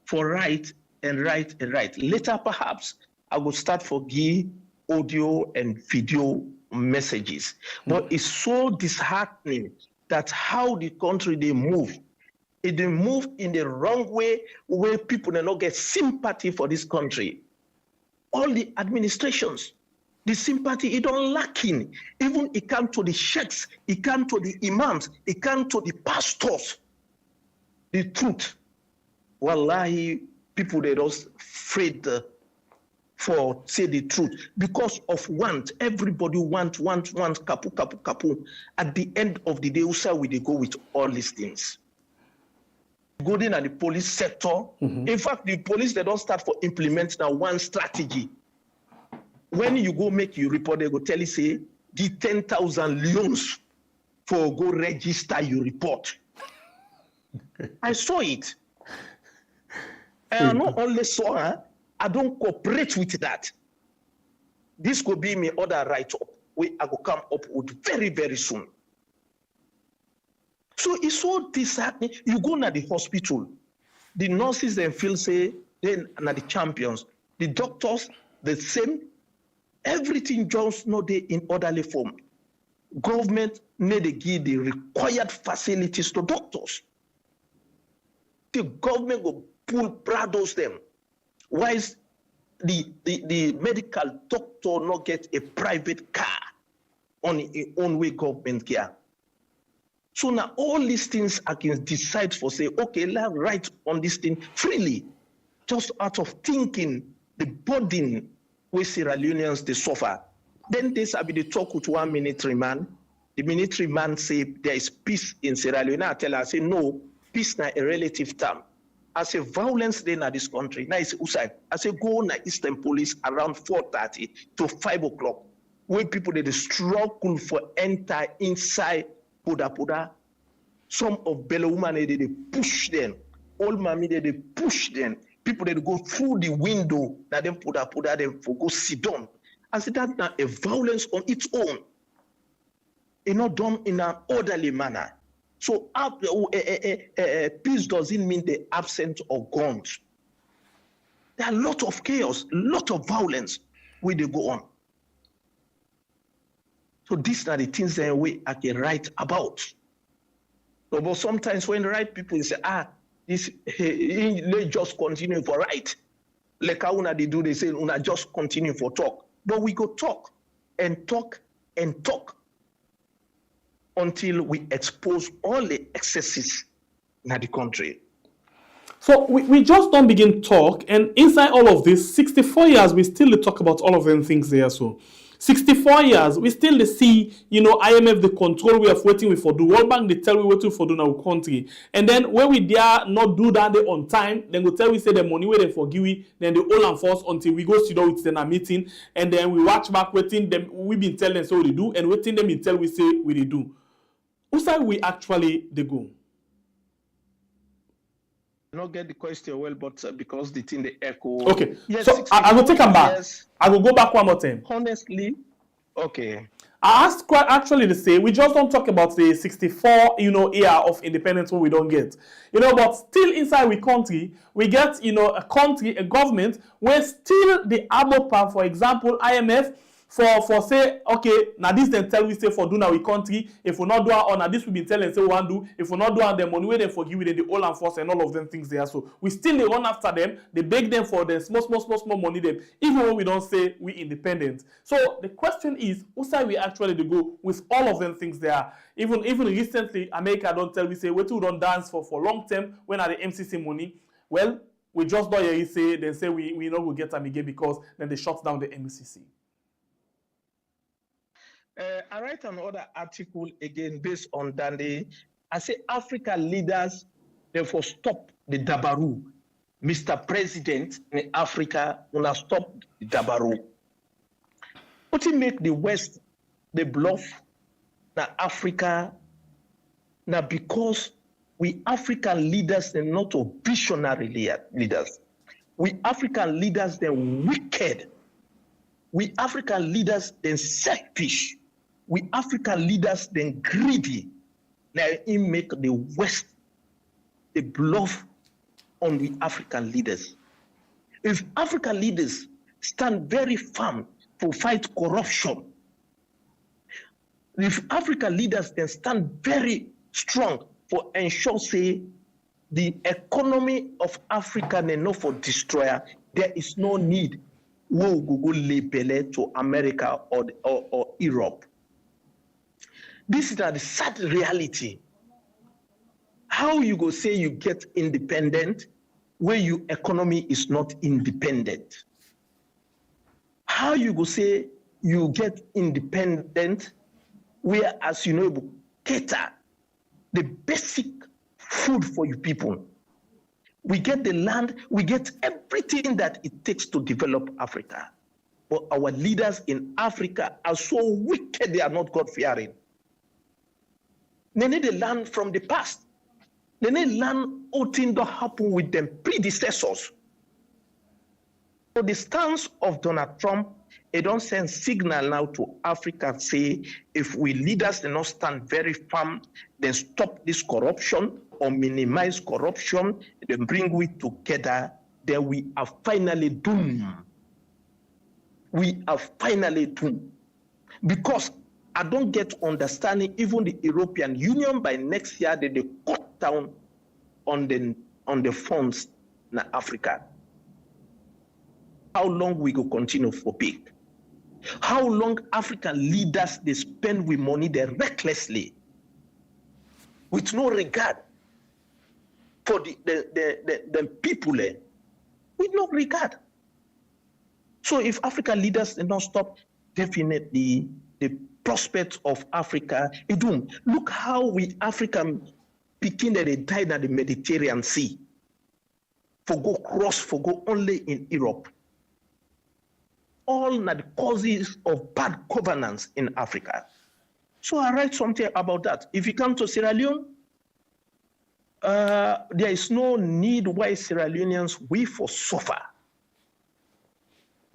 for write. Later, perhaps, I will start for give audio and video messages. But it's so disheartening that how the country they move. They move in the wrong way where people do not get sympathy for this country. All the administrations, the sympathy it don't lacking. Even it come to the sheikhs, it come to the imams, it come to the pastors. The truth, wallahi, people they just afraid for say the truth because of want. Everybody want, kapu. At the end of the day, also we they go with all these things. Going at the police sector. In fact, the police they don't start for implement now one strategy. When you go make your report, they go tell you say the 10,000 leones for go register your report. I saw it. And I not only saw I don't cooperate with that. This could be my other write-up where I go come up with very, very soon. So it's so disheartening. You go to the hospital, the nurses and feel say then are the champions. The doctors, the same, everything just not there in orderly form. Government need to give the required facilities to doctors. The government will pull prados them. Why is the medical doctor not get a private car on his own way government care. So now all these things I can decide for say, okay, let's write on this thing freely, just out of thinking the burden where Sierra Leoneans they suffer. Then this I be the talk with one military man. The military man say there is peace in Sierra Leone. I tell her, I say no, peace na a relative term. I say violence then in this country. Now it's Usai. I say go na Eastern Police around 4:30 to 5 o'clock. When people they struggle for enter inside Poda. Some of Bella women they push them. Old mommy they push them. People they go through the window. Now them Poda them for go sit down. I said that's not a violence on its own. It's not done in an orderly manner. So peace doesn't mean the absence of guns. There are a lot of chaos, a lot of violence where they go on. So these are the things that I can write about. So, but sometimes when the right people say, this they just continue for right. Like how they do, they say, una just continue for talk. But we go talk and talk and talk until we expose all the excesses in the country. So we just don't begin talk, and inside all of this, 64 years, we still talk about all of them things there. So 64 years, we still see, IMF, the control we have waiting for do. World Bank, they tell we waiting for do in our country. And then when we dare not do that day on time, then go tell we say the money where they forgive we, then they all enforce until we go sit down with them a meeting, and then we watch back waiting them, we been telling them so they do, and waiting them in tell we say we they do. Who say we actually they go? I don't get the question well, but because the thing they echo. Okay, yes, so I will take them back. Yes. I will go back one more time. Honestly, okay. I asked actually to say we just don't talk about the 64 year of independence what we don't get, but still inside we country we get a government where still the ABOPA, for example, IMF. For say, okay, now this then tell we say for do now we country. If we not do our now this we been telling say we want do. If we not do our the money where they forgive then the all and force and all of them things there. So we still they run after them. They beg them for the small money them. Even when we don't say we independent. So the question is, who side we actually they go with all of them things there? Even recently, America don't tell we say we two don't dance for long term when are the MCC money. Well, we just don't hear say then say we not go get them again because then they shut down the MCC. I write another article again based on Dande. I say African leaders therefore stop the Dabaru. Mr. President in Africa wanna stop the Dabaru. What he make the West the bluff na Africa now because we African leaders are not a visionary leaders. We African leaders they're wicked. We African leaders they're selfish. We African leaders then greedy. Now it make the West the bluff on the African leaders. If African leaders stand very firm to fight corruption, if African leaders then stand very strong for ensure say the economy of Africa and not for destroyer, there is no need we'll go label to America or Europe. This is the sad reality. How you go say you get independent where your economy is not independent? How you go say you get independent where as you cater the basic food for your people? We get the land, we get everything that it takes to develop Africa. But our leaders in Africa are so wicked, they are not God-fearing. They need to learn from the past. They need to learn what things that happened with them predecessors. So the stance of Donald Trump, it don't send signal now to Africa say, if we leaders do not stand very firm, then stop this corruption or minimize corruption, then bring we together, then we are finally doomed. We are finally doomed. Because I don't get understanding, even the European Union by next year, they cut down on the funds in Africa. how long we go continue for big. How long African leaders they spend with money there recklessly, with no regard for the people there, with no regard. So if African leaders do not stop, definitely the prospects of Africa, look how we African picking that they died at the Mediterranean Sea, for go only in Europe. All the causes of bad governance in Africa. So I write something about that. If you come to Sierra Leone, there is no need why Sierra Leoneans we for suffer.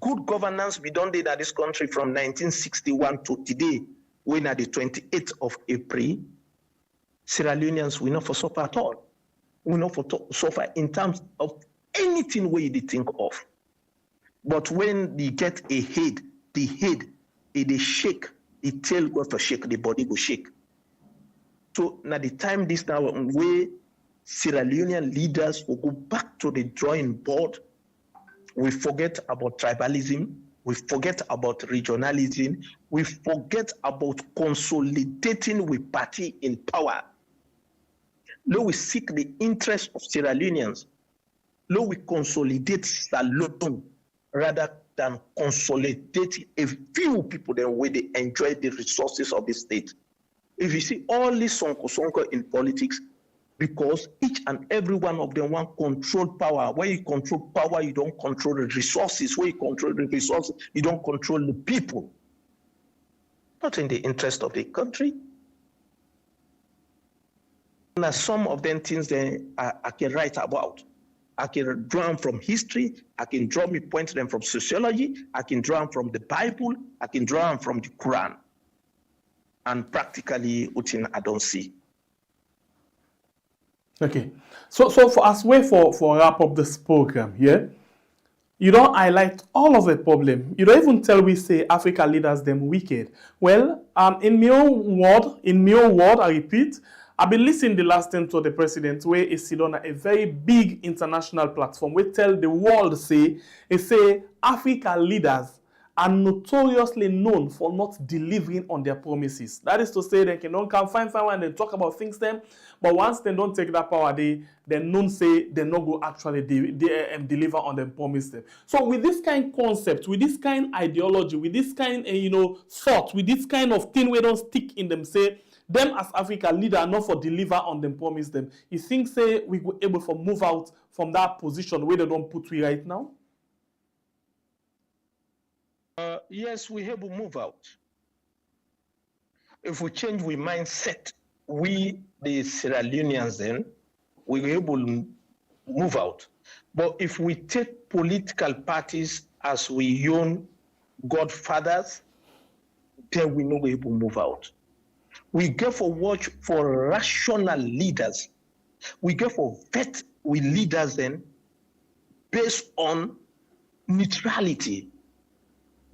Good governance we done did at this country from 1961 to today, when at the 28th of April, Sierra Leoneans we not for suffer at all. We not for suffer in terms of anything we they think of. But when they get a head, the head, they shake, the tail go for shake, the body go shake. So now the time this now where Sierra Leonean leaders will go back to the drawing board, we forget about tribalism, we forget about regionalism, we forget about consolidating with party in power. Now we seek the interest of Sierra Leoneans. Now we consolidate Salome rather than consolidate a few people the way they enjoy the resources of the state. If you see all this sonko in politics, because each and every one of them want control power. When you control power, you don't control the resources. When you control the resources, you don't control the people. Not in the interest of the country. Now, some of them things that I can write about. I can draw them from history. I can draw me point them from sociology. I can draw them from the Bible. I can draw them from the Quran. And practically, I don't see. Okay. So for as way for wrap up this program, yeah, you don't highlight all of the problem. You don't even tell we say Africa leaders them wicked. Well, in my own word, I repeat, I've been listening the last time to the president where he sit on a very big international platform. We tell the world say Africa leaders are notoriously known for not delivering on their promises. That is to say, they can come fine and they talk about things them, but once they don't take that power, they known say they not go actually deliver on them promise them. So with this kind of concept, with this kind of ideology, with this kind thought, with this kind of thing we don't stick in them, say them as Africa leader not for deliver on them promise them. You think say we go able to move out from that position where they don't put we right now? Yes, we have to move out. If we change we mindset, we, the Sierra Leoneans then, we will able to move out. But if we take political parties as we own godfathers, then we know we able to move out. We get for watch for rational leaders. We get for vet with leaders then based on neutrality.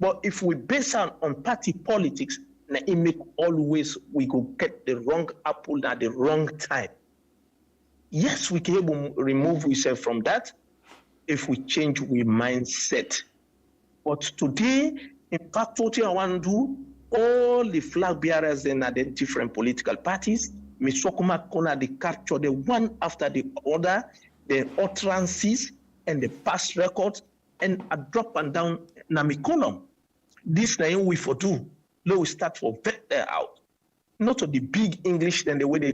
But if we base on party politics, it make always we go get the wrong apple at the wrong time. Yes, we can able to remove ourselves from that if we change we mindset. But today, in fact, what I want to do, all the flag bearers in the different political parties, Misokuma Kona, they capture the one after the other, the utterances and the past records, and a drop and down Nami column. This na we for do. Let we start for vet out. Not to the big English than the way they.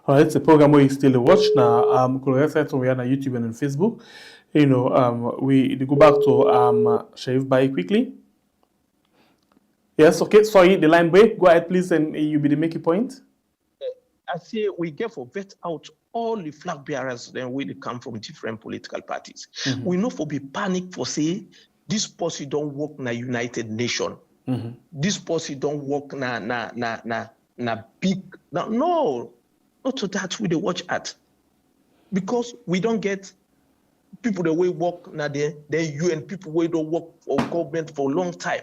Alright, it's a program where you still watch now. We are on YouTube and on Facebook. We go back to Sharif Bai quickly. Yes, okay. Sorry, the line break. Go ahead, please, and you be the making point. I say we get for vet out all the flag bearers then when they come from different political parties. Mm-hmm. We know for be panic for say this policy don't work na United Nations. Mm-hmm. This policy don't work na big no, not to that we they watch at. Because we don't get people that we work na the UN people we don't work for government for a long time.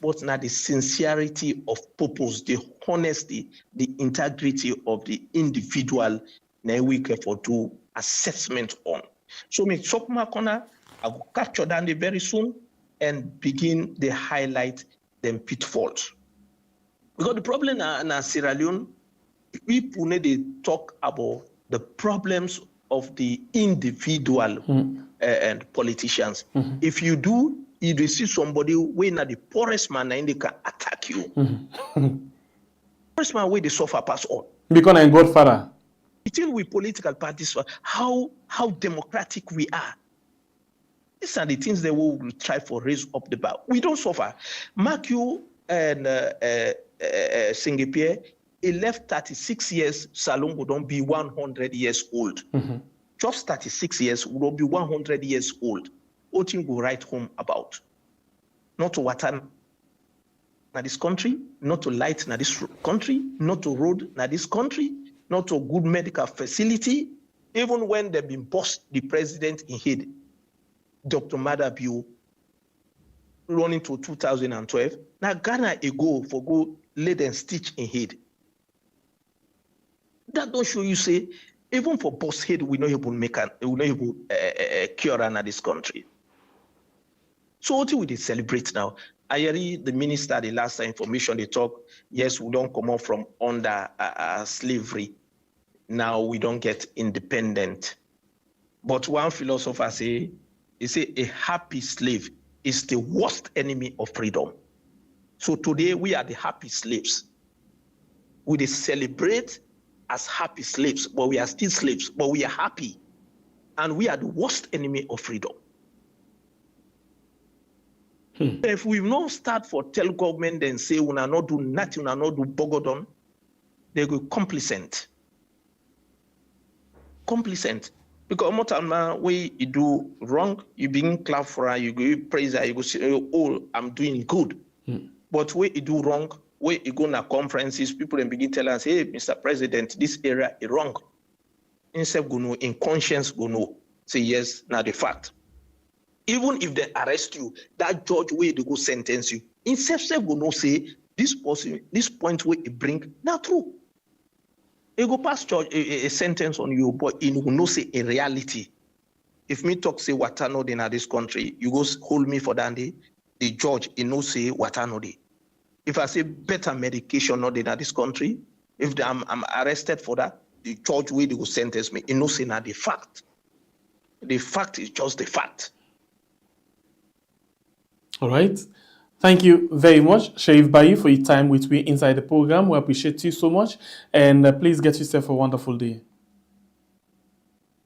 but now the sincerity of purpose, the honesty, the integrity of the individual, now we can for do assessment on. So me chop my corner, I will capture that very soon and begin the highlight them pitfalls. Because the problem in Sierra Leone, people need to talk about the problems of the individual and politicians. If you do, you will see somebody when the poorest man and they can attack you. Poorest man where they suffer pass on. Because I'm Godfather. Between we political parties, how democratic we are. These are the things that we will try for raise up the bar. We don't suffer. Mark you and Singapore, he left 36 years, Salon would not be 100 years old. Just 36 years would not be 100 years old. What you go write home about? Not to water na this country, not to light na this country, not to road na this country, not to good medical facility. Even when they've been bossed the president in head, Dr. Madabiu, running to 2012. Now Ghana ago for go lay and stitch in head. That don't show you say even for boss head we not able make we not able cure in this country. So what we celebrate now? I heard the minister the last information they talk. Yes, we don't come out from under slavery. Now we don't get independent. But one philosopher say, he say a happy slave is the worst enemy of freedom. So today we are the happy slaves. We celebrate as happy slaves, but we are still slaves, but we are happy. And we are the worst enemy of freedom. If we not start for tell government and say we are not do nothing, we are not do bogodon, they go complacent. Complacent. Because most of the way you do wrong, you begin clap for her, you go praise her, you go say, oh, I'm doing good. But when you do wrong, when you go to conferences, people then begin tell us, hey, Mr. President, this area is wrong. Instead go know, in conscience go know, say yes, now the fact. Even if they arrest you, that judge where they go sentence you, instead go know say this person, this point where it bring, not true. He go pass judge a sentence on you, but he will not say a reality. If me talk say what I know in this country, you go hold me for that day. The judge he no say what I know. If I say better medication not in this country, if I'm arrested for that, the judge where they go sentence me, he no say not the fact. The fact is just the fact. All right. Thank you very much, Sheriff Bayi, for your time with me inside the program. We appreciate you so much. And please get yourself a wonderful day.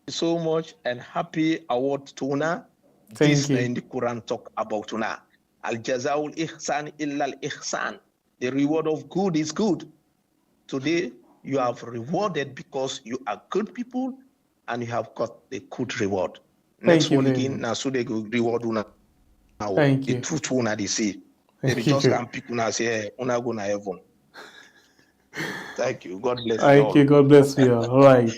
So much and happy award to Una. Thank this you. In the Quran talk about Una. Al jazaul ihsan illa al ihsan. The reward of good is good. Today you have rewarded because you are good people and you have got the good reward. Next one again, now so they go reward Una. Thank you. The truth Una they see. They just can pick Una say, hey, Una go na heaven. Thank you. God bless you. Thank you. God bless you. All right.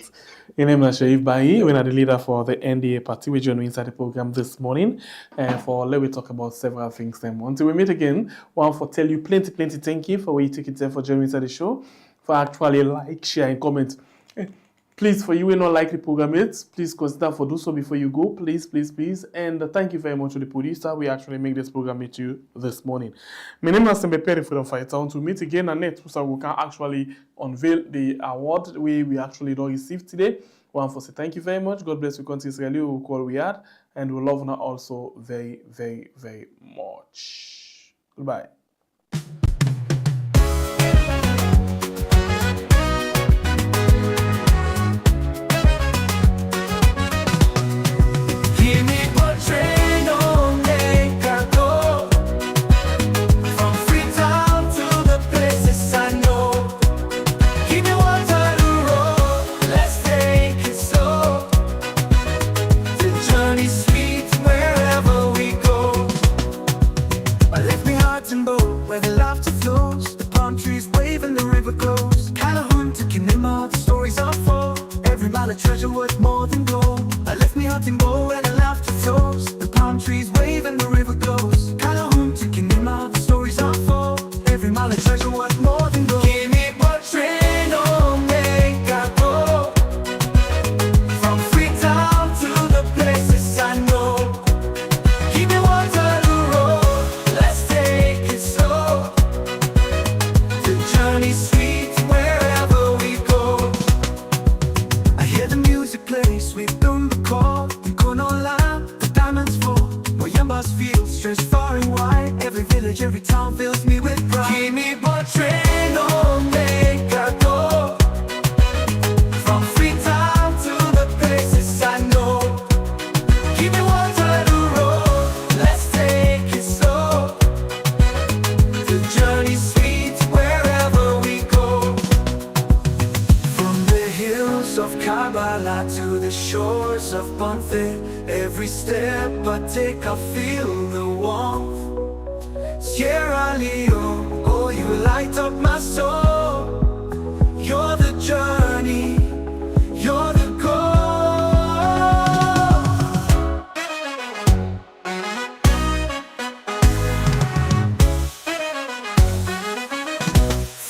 In name is Sheriff Bayi. We are the leader for the NDA party. We joined inside the program this morning. And let me talk about several things then. Until we meet again, one for tell you plenty thank you for where you take it time for joining inside the show. For actually like, share, and comment. Please, for you who not like the program yet, please consider for do so before you go. Please. And thank you very much to the producer. We actually make this program with you this morning. My name is Sembepe, Freedom Fighter. To meet again and net, so we can actually unveil the award we actually don't receive today. One for say thank you very much. God bless you. Continue Israeli, we call we had, and we love now also very much. Goodbye. Sweet wherever we go. I left me heart and bones. mile of treasure worth more than gold. Give me what train on make I go. From Freetown to the places I know. Give me Waterloo Road, let's take it slow. The journey's sweet wherever we go. I hear the music play, sweet the call. We go no line, the diamonds fall. Moyambas fields stretch far and wide. Every village, every town fills me with pride. Give me what train on make I go. From Freetown to the places I know. Give me Waterloo Road, let's take it slow. The journey's sweet wherever we go. From the hills of Kabbalah to the shores of Bonfire, every step I take I feel the warmth. Sierra Leone, oh you light up my soul. You're the journey, you're the goal.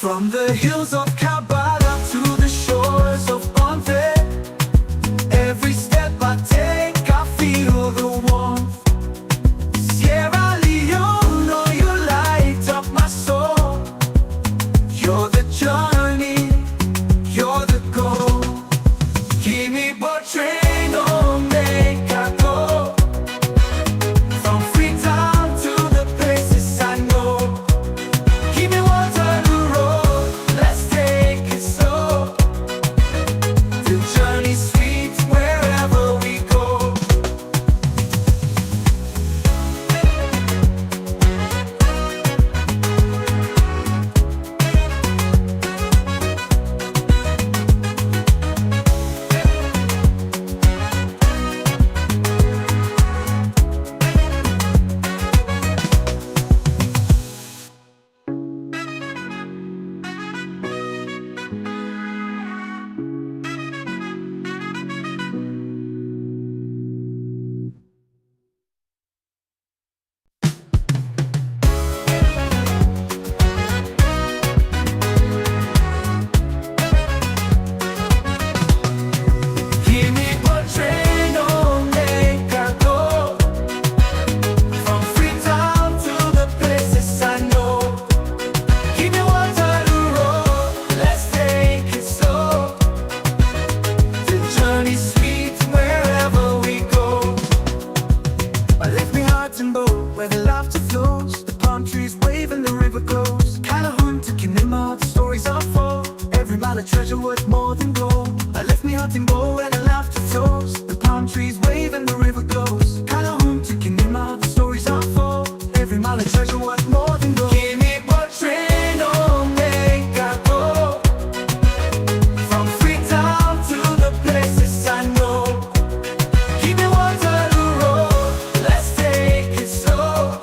From the hills of Kabbalah to the shores of Bonfire, every step I take I feel the warmth. Sierra Leone, oh you light up my soul. You're the journey, you're the goal. Give me what train on make I go. From Freetown to the places I know. Give me Waterloo Road, let's take it slow. The journey's sweet wherever we go. Give me what train on make I go. From Freetown to the places I know. Give me Waterloo Road, let's take it slow. The journey's sweet wherever we go. I left me heart and boat where the laughter flows. The palm trees wave and the river goes. Calhoun to Kinema, the stories unfold. Every mile of treasure worth more than gold. I left me hunting bow and the laughter flows. The palm trees wave and the river goes. Calhoun to Kinema, the stories unfold. Every mile of treasure worth more than gold. Give me what train on make I go. From Freetown to the places I know. Give me Waterloo Road, let's take it slow.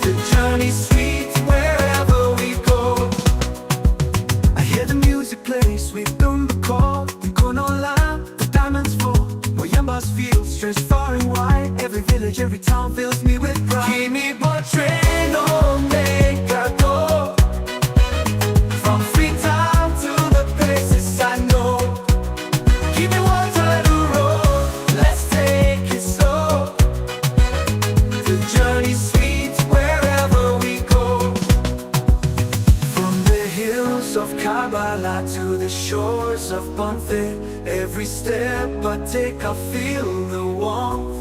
The journey's sweet wherever we go. I hear the music play, sweet the call. We go no line, the diamonds fall. Moyambas fields stretch far and wide. Every village, every town fills me with pride. Give me what train on make I go. From Freetown to the places I know. Give me Waterloo Road, let's take it slow. The journey's sweet wherever we go. From the hills of Kabbalah to the shores of Bonfire, every step I take I feel the warmth.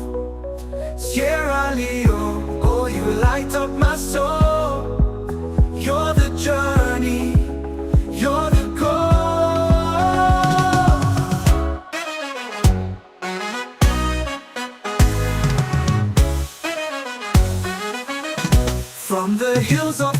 Sierra Leone, oh you light up my soul. You're the journey, you're the goal. From the hills of